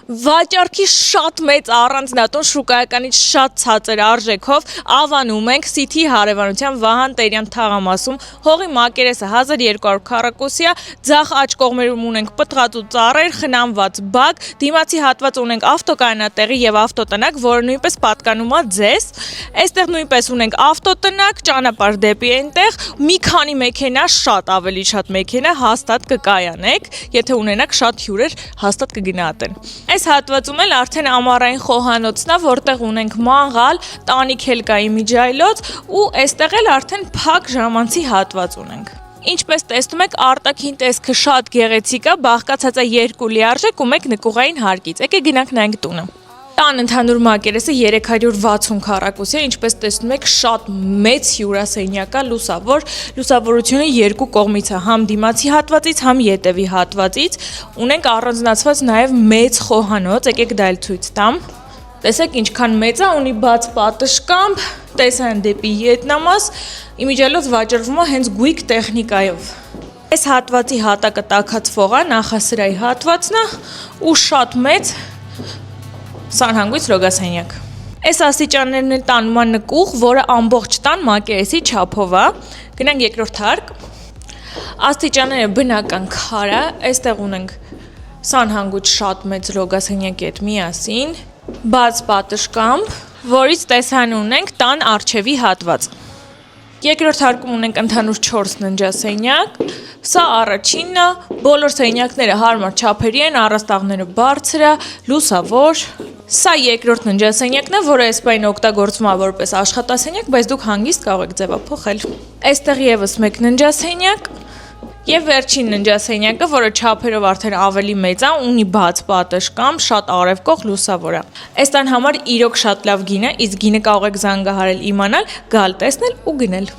Վաճառքի շատ մեծ առանձնատուն շուկայականից շատ ցածր արժեքով ավանում ենք Սիթի հարևանության Վահան Տերյան թաղամասում հողի մակերեսը 1200 քառակուսիա, ձախ աջ կողմերում ունենք պտղած ու ծառեր, խնամված բակ, դիմացի հատված ունենք ավտոկայանատեղի եւ ավտոտնակ, որը նույնպես պատկանում է ձեզ։ Այստեղ նույնպես ունենք ավտոտնակ, ճանապարհ դեպի այնտեղ, մի քանի մեքենա, շատ ավելի շատ մեքենա հաստատ կկայանեք, եթե ունենաք շատ հյուրեր, հաստատ կգնահատեն։ Այս հատվածում էլ արդեն ամառային խոհանոցն է, որտեղ ունենք մանգալ, տանիք հելկայի միջայլոց ու այստեղ էլ արդեն փակ ժամանցի հատված ունենք։ Ինչպես տեսնում եք, արտաքին տեսքը շատ գեղեցիկ է, բաղկացած է 2 լիարժեք ու 1 նկուղային հարկից։ Եկեք գնանք նայենք տունը։ Տան ընդհանուր մակերեսը 360 քառակուսի է, ինչպես տեսնում եք, շատ մեծ հյուրասենյակ է, լուսավոր, լուսավորությունը 2 կողմից է, համ դիմացի հատվածից, համ ետևի հատվածից, ունենք առանձնացված նաև մեծ խոհանոց, եկեք դա էլ ցույց տամ։ Տեսեք ինչքան մեծ է, ունի բաց պատշգամբ, տեսան դեպի ետնամաս, իմիջիալոց վաճառվում է հենց գույք տեխնիկայով։ Այս հատվածի հատակը տաքացվող է, նախասրահի հատվածն է ու շատ մեծ սանհանգույց լոգասենյակ։ Այս աստիճաններն էլ տանում են նկուղ, որը ամբողջ տան մակերեսի չափով է։ Գնանք երկրորդ հարկ։ Աստիճանները բնական քար է, այստեղ ունենք սանհանգույց շատ մեծ լոգասենյակի հետ միասին, բաց պատշգամբ, որից տեսան ունենք տան առջևի հատված։ Երկրորդ հարկում ունենք ընդհանուր 4 ննջասենյակ, սա առաջինն է, բոլոր սենյակները հարմար չափերի են, առաստաղները բարձր է, լուսավոր։ Սա երկրորդ ննջասենյակն է, որը այսպայն օգտագործվում է որպես աշխատասենյակ, բայց դուք հանգիստ կարող եք ձևափոխել։ Այստեղ եւս 1 ննջասենյակ եւ վերջին ննջասենյակը, որը չափերով արդեն ավելի մեծ է, ունի բաց պատշգամբ, շատ արևկող լուսավոր է։ Այս տան համար իրոք շատ լավ գին է, իսկ գինը կարող եք զանգահարել իմանալ, գալ տեսնել ու գնել։